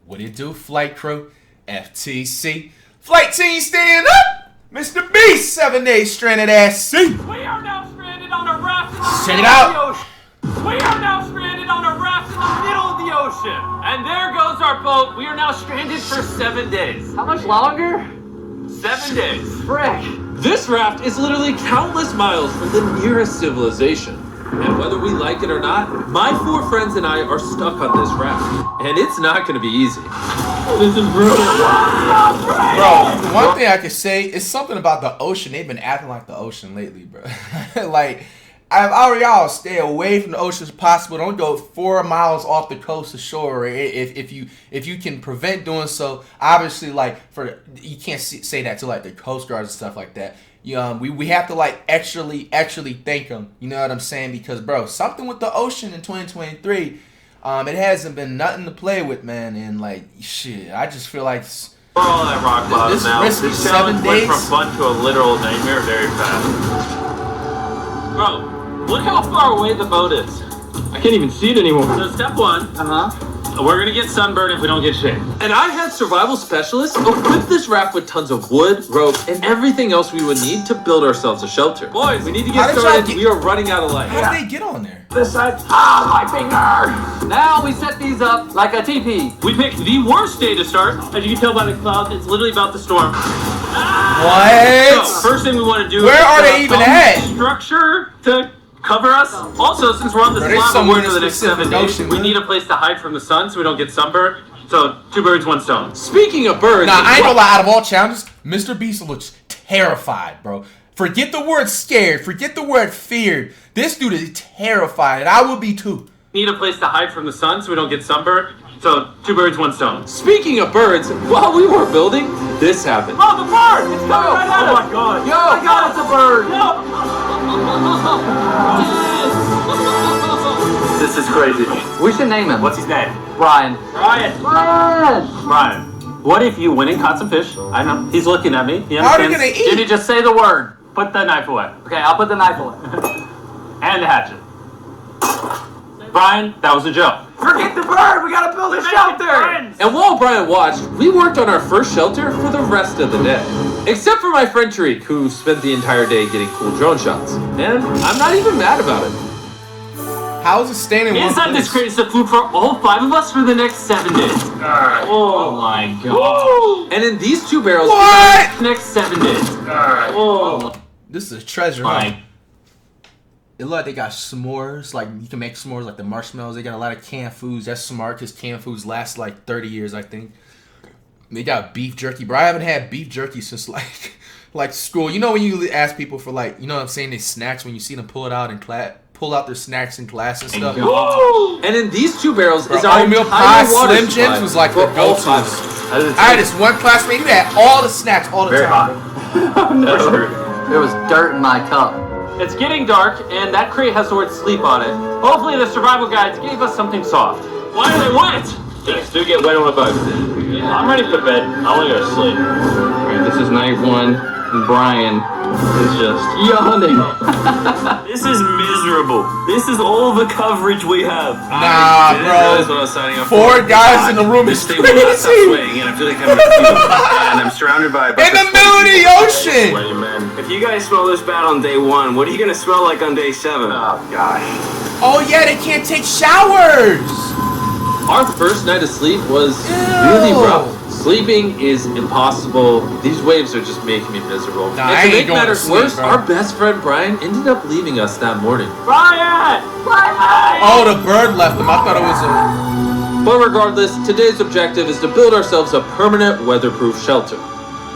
What it do, flight crew? FTC. Flight team stand up! Mr. B, 7 days stranded at sea. We are now stranded on a raft in the Check it middle of the out. ocean. We are now stranded on a raft in the middle of the ocean. And there goes our boat. We are now stranded for 7 days. How much longer? 7 days. Frick. This raft is literally countless miles from the nearest civilization. And whether we like it or not, my 4 friends and I are stuck on this raft. And it's not going to be easy. This is brutal. Bro, one thing I can say is something about the ocean. They've been acting like the ocean lately, bro. Like, I've already y'all stay away from the ocean as possible. Don't go 4 miles off the coast to shore. If you can prevent doing so, obviously, like you can't say that to like the Coast Guards and stuff like that. We have to like actually thank them. You know what I'm saying? Because bro, something with the ocean in 2023, it hasn't been nothing to play with, man. And like shit, I just feel like We're all at rock bottom now. This challenge went from fun to a literal nightmare very fast. Bro, look how far away the boat is. I can't even see it anymore. So step 1. We're gonna get sunburned if we don't get shade. And I had survival specialists equip this raft with tons of wood, rope, and everything else we would need to build ourselves a shelter. Boys, We need to get started. We are running out of light. how did they get on there? This side. Ah, my finger. Now we set these up like a teepee. we picked the worst day to start. As you can tell by the clouds, it's literally about the storm. What? So, first thing we want to do Where is are set they up even some at? structure to cover us. Also, since we're on this Bro, they're lava somewhere moon in for the the next 7 Pacific days, Ocean, we man. need a place to hide from the sun so we don't get sunburned. So, 2 birds, 1 stone. Speaking of birds, Nah, I ain't gonna lie, out of all challenges, Mr. Beast looks terrified, bro. Forget the word scared, forget the word feared. This dude is terrified, and I will be too. Need a place to hide from the sun so we don't get sunburned. So, 2 birds, 1 stone. Speaking of birds, while we were building, this happened. Oh, the bird! It's coming right at us! Oh my god! Yo, I got it's a bird. This is crazy. We should name him. What's his name? Brian. Ryan. Ryan. What if you went and caught some fish? I know. He's looking at me. He How are they understands. gonna eat? Jimmy, just say the word. Put the knife away. Okay, I'll put the knife away. And the hatchet. Brian, that was a joke. Forget the bird. We gotta build a shelter. And while Brian watched, we worked on our first shelter for the rest of the day. Except for my friend Tariq, who spent the entire day getting cool drone shots. And I'm not even mad about it. How is it staying in one Inside this place? crate is the food for all 5 of us for the next 7 days. Oh my god. And in these 2 barrels, What? Next 7 days. Oh This is a treasure, huh? my. It look like they got s'mores, like you can make s'mores like the marshmallows. They got a lot of canned foods. That's smart because canned foods last like 30 years, I think. They got beef jerky, bro. I haven't had beef jerky since like school. You know when you ask people for like, you know what I'm saying, they snacks when you see them pull it out in class, pull out their snacks in class and stuff. and in these 2 barrels is Bro, our oatmeal entire pie, water Slim supply Jims was like for the all go-to. 5 of us. I had this one classmate who had all the snacks all the Very time. hot. There was dirt in my cup. It's getting dark, and that crate has the word sleep on it. Hopefully the survival guides gave us something soft. Why are they wet? Things do get wet on a boat. I'm ready for bed. I want to go to sleep. Alright, this is night 1, and Brian is just yawning. This is miserable. This is all the coverage we have. Nah, That's bro. what I was signing up 4 for. guys in the room is Stay will not stop crazy. sweating, and I feel like I'm and I'm surrounded by a bunch In the of middle of the ocean. sweaty men. If you guys smell this bad on day 1, what are you gonna smell like on day 7? Oh gosh. Oh yeah, they can't take showers. Our first night of sleep was Ew. really rough. Sleeping is impossible. These waves are just making me miserable. Nah, I and to ain't make going to matters sleep, worse, bro. our best friend Brian ended up leaving us that morning. Brian! Oh, the bird left them. I thought it was a. But regardless, today's objective is to build ourselves a permanent weatherproof shelter.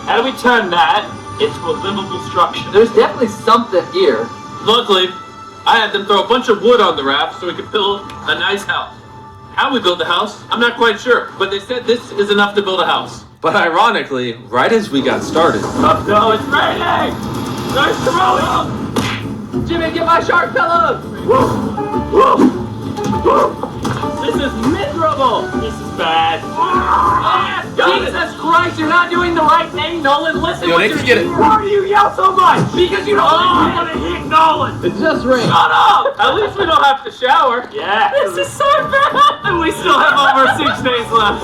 How do we turn that into a livable structure? There's definitely something here. Luckily, I had them throw a bunch of wood on the raft so we could build a nice house. How we built the house, I'm not quite sure, but they said this is enough to build a house. But ironically, right as we got started, No, it's raining! There's throwing! Jimmy, get my shark pillows. This is miserable! This is bad. Jesus Christ, you're not doing the right thing, Nolan. Listen, Yo, they can get it. Why do you yell so much? Because you don't want to hit Nolan. It just rained. Shut up! At least we don't have to shower. Yeah. This is so bad. And we still have over 6 days left.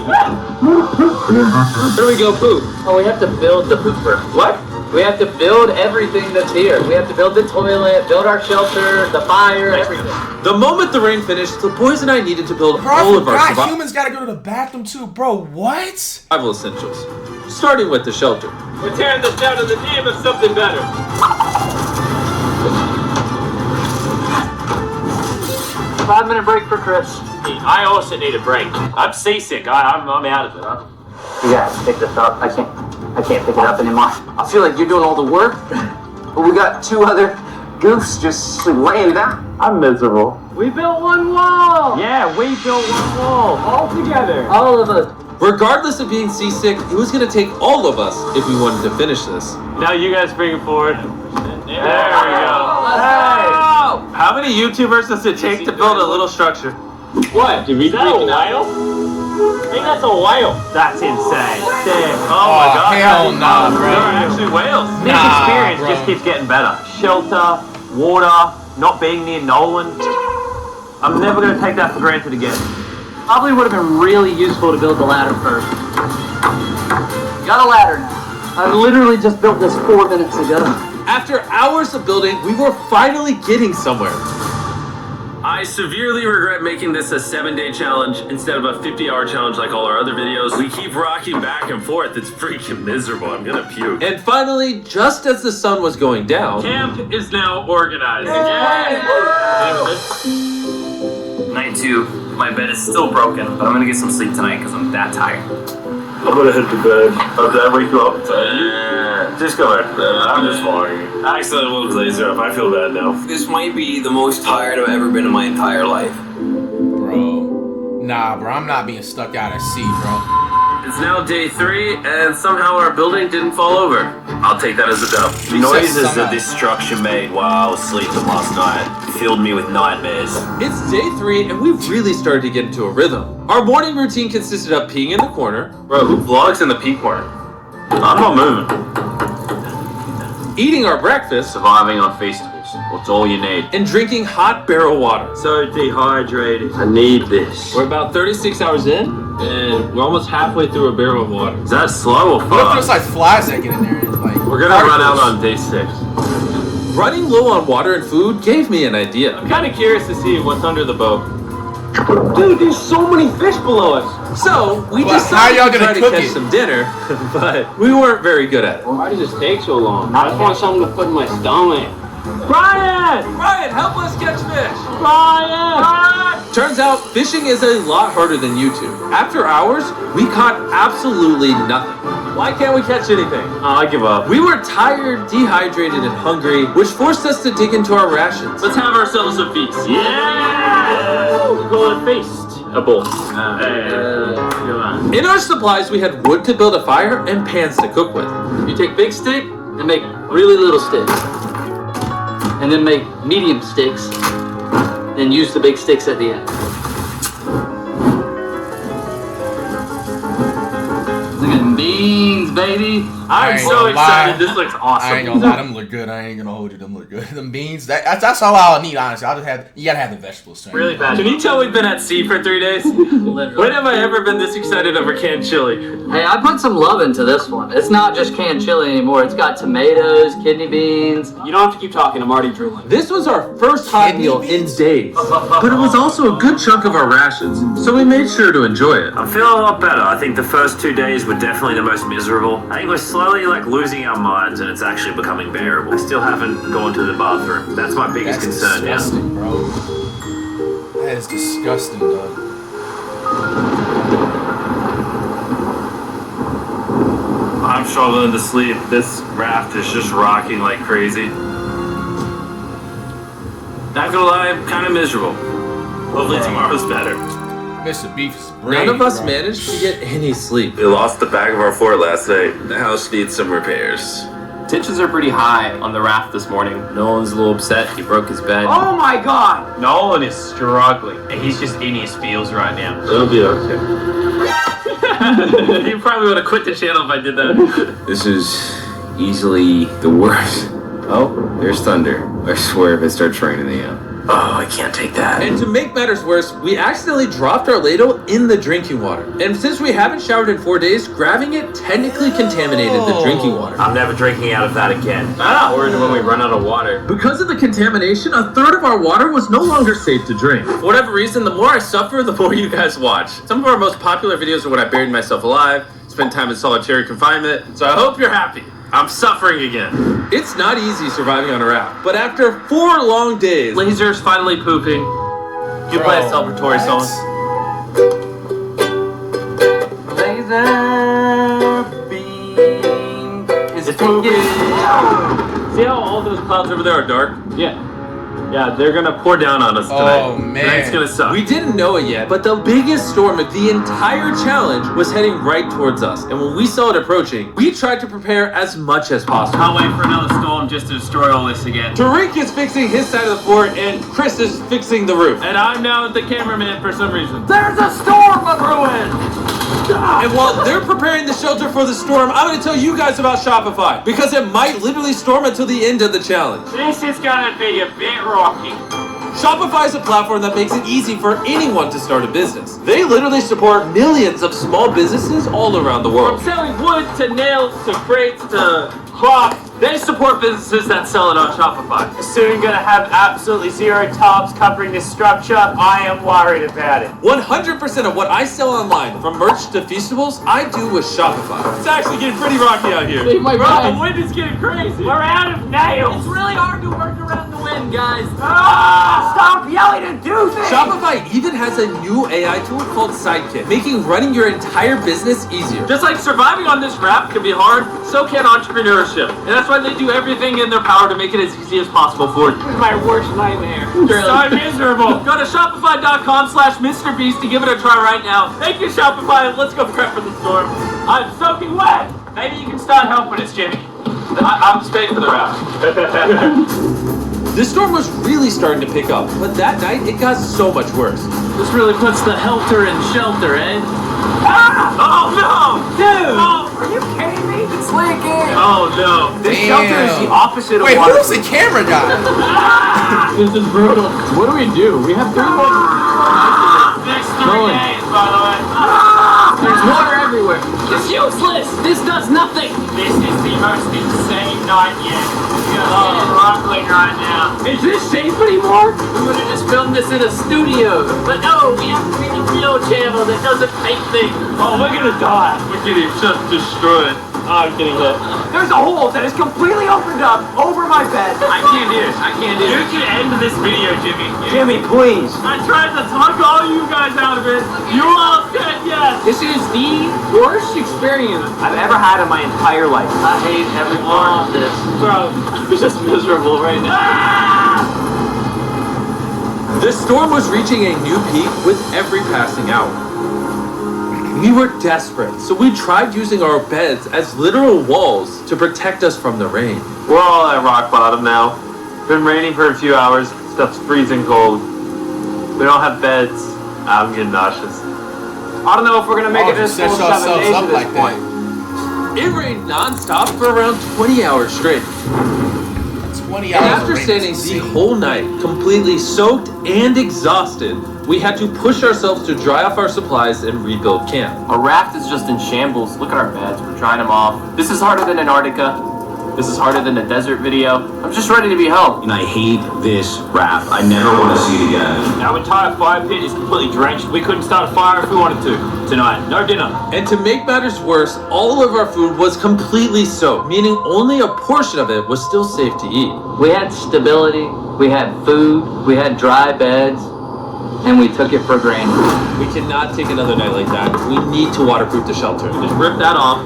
Here we go, poop. Oh, we have to build the pooper. What? We have to build everything that's here. We have to build the toilet, build our shelter, the fire, everything. The moment the rain finished, the boys and I needed to build Bro, all of our God, humans gotta go to the bathroom too, bro. What? survival essentials, starting with the shelter. We're tearing this down in the name of something better. 5-minute break for Chris. I also need a break. I'm seasick. I'm out of it. Huh? You guys pick this up. I can't pick it up anymore. I feel like you're doing all the work, but we got 2 other goofs just laying down. I'm miserable. We built one wall. Yeah, we built one wall. All together. All of us. Regardless of being seasick, it was going to take all of us if we wanted to finish this. Now you guys bring it forward. There we go. Hey! How many YouTubers does it take to build a little structure? What? Did we break a whale? I think that's a whale. That's insane. Oh my god. Hell nah, bro. There are actually whales. This Nah, experience bro. just keeps getting better. Shelter, water, not being near Nolan. I'm never going to take that for granted again. Probably would have been really useful to build the ladder first. Got a ladder now. I literally just built this 4 minutes ago. After hours of building, we were finally getting somewhere. I severely regret making this a 7-day challenge instead of a 50-hour challenge like all our other videos. We keep rocking back and forth. It's freaking miserable. I'm gonna puke. And finally, just as the sun was going down, Camp is now organized. Night 2. My bed is still broken, but I'm gonna get some sleep tonight because I'm that tired. I'm gonna head to bed. Did I wake you up? Just go ahead. I'm just following you. I accidentally woke Laser up. I feel bad now. This might be the most tired I've ever been in my entire life. Bro. Nah, bro. I'm not being stuck out at sea, bro. It's now day 3, and somehow our building didn't fall over. I'll take that as a dub. The noises that this structure made while I was sleeping last night filled me with nightmares. it's day 3 and we've really started to get into a rhythm. Our morning routine consisted of peeing in the corner, Bro, who vlogs in the pee corner? I'm not moving. eating our breakfast, Surviving on festivals. What's all you need? and drinking hot barrel water. So dehydrated. I need this. We're about 36 hours in, And we're almost halfway through a barrel of water. Is that slow or What if there's fast? like flies that get in there? And, like, We're gonna run out particles? on day 6. running low on water and food gave me an idea. I'm kind of curious to see what's under the boat. Dude, there's so many fish below us. So we Well, decided how y'all to gonna try to cook catch it? some dinner, but we weren't very good at it. Why does this take so long? I just want something to put in my stomach. Brian! Ryan, help us catch fish! Brian! Turns out fishing is a lot harder than YouTube. After hours, we caught absolutely nothing. Why can't we catch anything? Oh, I give up. We were tired, dehydrated, and hungry, which forced us to dig into our rations. Let's have ourselves a feast. Yeah! We call it a feast. A bowl. Come on. In our supplies, we had wood to build a fire and pans to cook with. You take big stick and make really little sticks. And then make medium sticks. Then use the big sticks at the end. Look at them beans, baby. I I'm ain't so gonna excited. lie. This looks awesome. I ain't gonna lie, them look good. I ain't gonna hold you, them look good. Them beans, that's all I'll need, honestly. You gotta have the vegetables too. Really bad. Can you tell we've been at sea for 3 days? When have I ever been this excited over canned chili? Hey, I put some love into this one. It's not just canned chili anymore. It's got tomatoes, kidney beans. You don't have to keep talking. I'm already drooling. This was our first hot Kidney meal beans? in days, but it was also a good chunk of our rations, so we made sure to enjoy it. I'm feeling a lot better. I think the first 2 days were definitely the most miserable. I think we're slowly losing our minds and it's actually becoming bearable. I still haven't gone to the bathroom. That's my biggest That's concern now. disgusting, bro. That is disgusting, dog. I'm struggling to sleep. This raft is just rocking like crazy. Not gonna lie, I'm kind of miserable. Hopefully tomorrow's better. Mr. Beef is None brave, of us bro. managed to get any sleep. We lost the back of our fort last night. The house needs some repairs. Tensions are pretty high on the raft this morning. Nolan's a little upset. He broke his bed. Oh my god! Nolan is struggling. And he's just in his feels right now. It'll be okay. You probably would have quit the channel if I did that. This is easily the worst. Oh, there's thunder. I swear if it starts raining again. Oh, I can't take that. And to make matters worse, we accidentally dropped our ladle in the drinking water. And since we haven't showered in 4 days, grabbing it technically contaminated the drinking water. I'm never drinking out of that again. I'm not worried when we run out of water. Because of the contamination, a third of our water was no longer safe to drink. For whatever reason, the more I suffer, the more you guys watch. Some of our most popular videos are when I buried myself alive, spent time in solitary confinement, so I hope you're happy. I'm suffering again. It's not easy surviving on a raft, but after 4 long days... Laser's finally pooping. You play a celebratory song. Laser beam is pooping. See how all those clouds over there are dark? Yeah. Yeah, they're gonna pour down on us tonight. Oh, man. Tonight's gonna suck. We didn't know it yet, but the biggest storm of the entire challenge was heading right towards us. And when we saw it approaching, we tried to prepare as much as possible. Can't wait for another storm just to destroy all this again. Tariq is fixing his side of the fort, and Chris is fixing the roof. And I'm now the cameraman for some reason. There's a storm brewing. And while they're preparing the shelter for the storm, I'm going to tell you guys about Shopify, because it might literally storm until the end of the challenge. This is gonna be a bit rocky. Shopify is a platform that makes it easy for anyone to start a business. They literally support millions of small businesses all around the From world. selling wood to nails to crates to cloth, they support businesses that sell it on Shopify. Soon gonna have absolutely zero tubs covering this structure. I am worried about it. 100% of what I sell online, from merch to Feastables, I do with Shopify. It's actually getting pretty rocky out here. Bro, The wind is getting crazy. we're out of nails. It's really hard to work around the wind, guys. Stop yelling and do things. Shopify even has a new AI tool called Sidekick, making running your entire business easier. Just like surviving on this raft can be hard, so can entrepreneurship. And that's why they do everything in their power to make it as easy as possible for you. This is my worst nightmare. So miserable. Go to shopify.com/MrBeast to give it a try right now. Thank you, Shopify. Let's go prep for the storm. I'm soaking wet. Maybe you can start helping us, Jimmy. I'm just paying for the raft. The storm was really starting to pick up, but that night it got so much worse. This really puts the helter in shelter, eh? Oh no, dude! Oh, are you kidding me? It's leaking. Oh no. This shelter is the opposite of Wait, water. who's the camera guy? This is brutal. What do we do? We have 3 more. Next 3 days, by the way. There's water everywhere. It's useless. This does nothing. This is the most insane night yet. We are struggling right now. Is this safe anymore? We would have just filmed this in a studio. But no, we have to be the real channel that doesn't fake things. Oh, we're gonna die. We're getting just destroyed. Oh, I'm getting hit. There's a hole that is completely opened up over my bed. I can't do it. I can't do You it. can end this video, Jimmy. Jimmy, please. I tried to talk all you guys out of it. You all said yes. This is the worst experience I've ever had in my entire life. I hate every part of this. Bro, I'm just miserable right now. The storm was reaching a new peak with every passing hour. We were desperate, so we tried using our beds as literal walls to protect us from the rain. We're all at rock bottom now. Been raining for a few hours. Stuff's freezing cold. We don't have beds. I'm getting nauseous. I don't know if we're gonna make it this set full 7 yourselves days up at this like point. that. It rained non-stop for around 20 hours straight. 20 And hours after of rain standing is the insane. whole night, completely soaked and exhausted, we had to push ourselves to dry off our supplies and rebuild camp. Our raft is just in shambles. Look at our beds. We're drying them off. This is harder than Antarctica. This is harder than the desert video. I'm just ready to be home. And I hate this raft. I never want to see it again. Our entire fire pit is completely drenched. We couldn't start a fire if we wanted to. Tonight, no dinner. And to make matters worse, all of our food was completely soaked, meaning only a portion of it was still safe to eat. We had stability, we had food, we had dry beds, and we took it for granted. We cannot take another night like that. We need to waterproof the shelter. Just rip that off.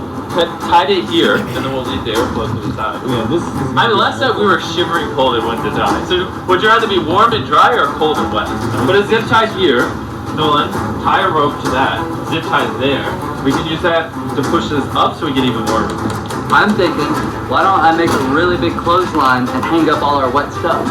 Tied it here, and then we'll leave the airflow to the side. Yeah, this is... Unless that we were shivering cold and went to die. So would you rather be warm and dry or cold and wet? Put a zip tie here. Nolan, tie a rope to that. Zip tie there. We can use that to push this up so we get even warmer. I'm thinking, why don't I make a really big clothesline and hang up all our wet stuff?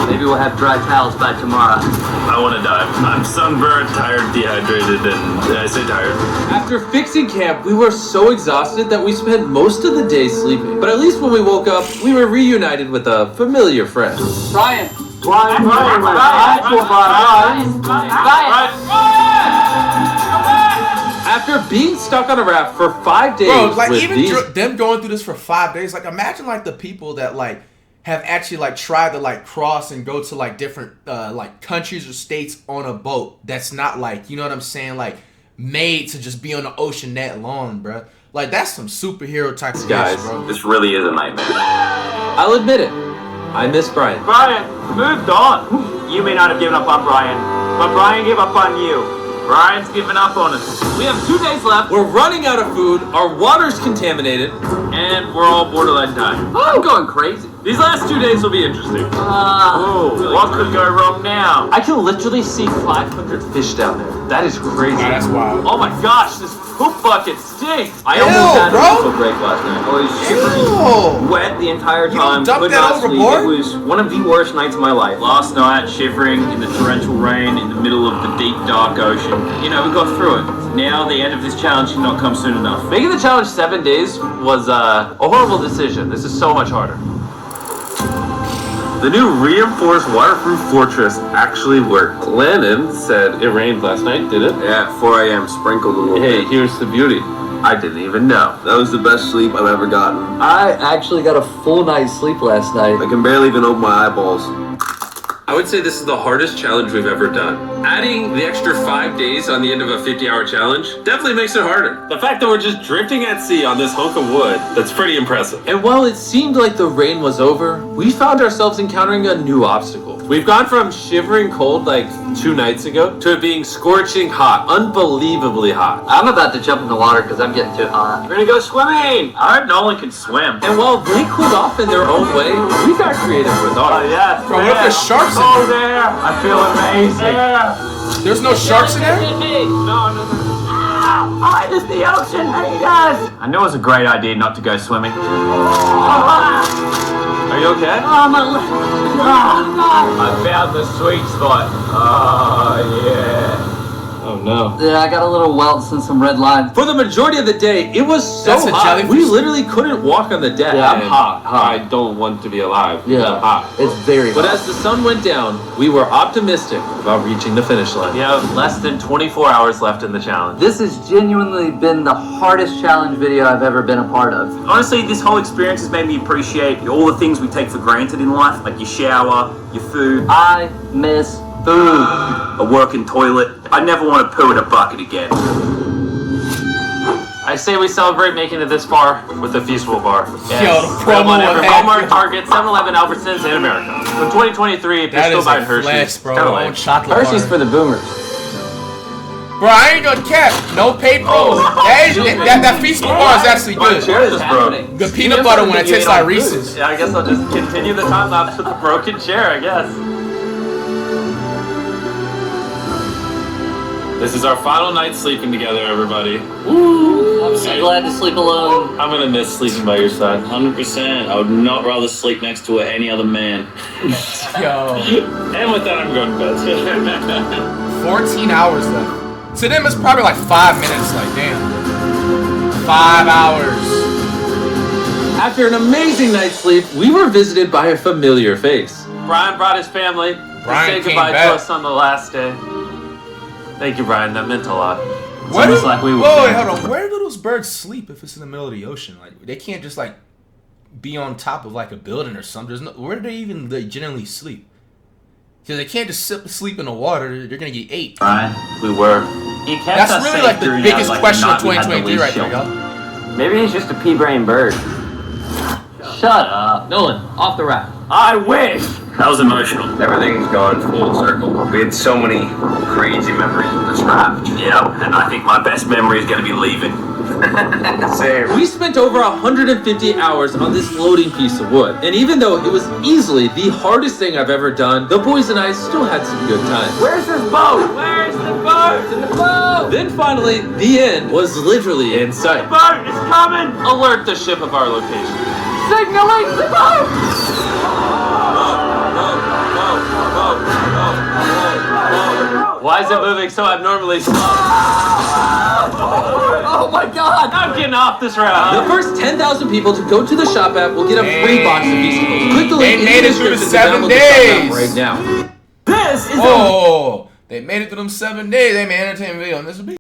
Maybe we'll have dry towels by tomorrow. I want to dive. I'm sunburned, tired, dehydrated, and I say tired. After fixing camp, we were so exhausted that we spent most of the day sleeping. But at least when we woke up, we were reunited with a familiar friend. Brian. After being stuck on a raft for 5 days, Bro, like with even these... them going through this for 5 days, like imagine like the people that like have actually like tried to like cross and go to like different like countries or states on a boat that's not like, you know what I'm saying, like made to just be on the ocean that long, bro. Like that's some superhero type of Guys, shit, bro. This really is a nightmare. I'll admit it. I miss Brian. Brian, moved on. You may not have given up on Brian, but Brian gave up on you. Brian's given up on us. We have 2 days left, We're running out of food, our water's contaminated. and we're all borderline dying. I'm going crazy. These last 2 days will be interesting. What could go wrong now? I can literally see 500 fish down there. That is crazy. Nah, that's wild. Oh my gosh, this poop bucket stinks. I Ew, almost had bro. a mental break last night. I was shivering, Ew. wet the entire You time, dumped could that not sleep. overboard? It was one of the worst nights of my life. Last night, shivering in the torrential rain in the middle of the deep, dark ocean. You know, we got through it. Now the end of this challenge should not come soon enough. Making the challenge 7 days was a horrible decision. This is so much harder. The new reinforced waterproof fortress actually worked. Lennon said it rained last night, did it? Yeah, 4 a.m. sprinkled a little Hey, bit. here's the beauty. I didn't even know. That was the best sleep I've ever gotten. I actually got a full night's sleep last night. I can barely even open my eyeballs. I would say this is the hardest challenge we've ever done. Adding the extra 5 days on the end of a 50-hour challenge definitely makes it harder. The fact that we're just drifting at sea on this hunk of wood, that's pretty impressive. And while it seemed like the rain was over, we found ourselves encountering a new obstacle. We've gone from shivering cold like 2 nights ago to it being scorching hot, unbelievably hot. I'm about to jump in the water because I'm getting too hot. We're gonna go swimming! I hope Nolan can swim. And while they cooled off in their own way, we got creative with ours. Yes, Bro, what if there's sharks in Oh, there? there! I feel amazing. There's no sharks in there? No. Oh, it is the ocean, haters! I knew it was a great idea not to go swimming. Are you okay? Oh, my leg. I found the sweet spot. Oh, yeah. Oh no. Yeah, I got a little welts and some red lines. For the majority of the day, it was so That's a hot. jellyfish? We literally couldn't walk on the deck. Yeah, I'm And hot. I don't want to be alive. Yeah, I'm hot. it's very But hot. as the sun went down, we were optimistic about reaching the finish line. We have less than 24 hours left in the challenge. This has genuinely been the hardest challenge video I've ever been a part of. Honestly, this whole experience has made me appreciate all the things we take for granted in life, like your shower, your food, I miss food. a working toilet. I never want to poo in a bucket again. I say we celebrate making it this far with the Feastable Bar. Yo, the promo on every will Walmart, have- Target, 7-Eleven, Albertsons, in America. From 2023, That Pistol is by a Hershey's. flex, bro. Kinda I lame. want chocolate Hershey's bar. for the boomers. Bro, I ain't gonna cap. No paper. That Feastable bar is actually good. Cheers, bro. The peanut butter one, it tastes like Reese's. Yeah, I guess I'll just continue the time lapse with the broken chair, I guess. This is our final night sleeping together, everybody. I'm so glad to sleep alone. I'm gonna miss sleeping by your side. 100%. I would not rather sleep next to any other man. Yo, And with that, I'm going to bed. 14 hours left. To them, it's probably like 5 minutes. Like, damn. 5 hours. After an amazing night's sleep, we were visited by a familiar face. Brian brought his family Brian to say came goodbye back. to us on the last day. Thank you, Brian. That meant a lot. It's Where almost do- like we were Whoa, wait, family. hold on. Where do those birds sleep if it's in the middle of the ocean? Like, they can't just like be on top of like a building or something. There's no. Where do they even generally sleep? Because they can't just sleep in the water. They're gonna get ate. Brian, We were. He kept That's us really safe like the during biggest that, question of night we had the 2023 least right there, shelter. y'all. Maybe he's just a pea-brain bird. Shut up. Nolan, off the raft. I wish. That was emotional. Everything's gone full circle. We had so many crazy memories in this raft. Yeah, and I think my best memory is going to be leaving. Same. We spent over 150 hours on this floating piece of wood, and even though it was easily the hardest thing I've ever done, the boys and I still had some good times. Where's this boat? Where's the boat? In the boat! Then finally, the end was literally in sight. Boat is coming. Alert the ship of our location. Signaling the boat! Why is it moving so abnormally slow? Oh my god! I'm getting off this route. The first 10,000 people to go to the shop app will get a free box of vesicles. Click the link They made in the it through the description to 7 download the shop days. app right now. This is Oh, they made it through them 7 days. They made an entertainment video, and this will be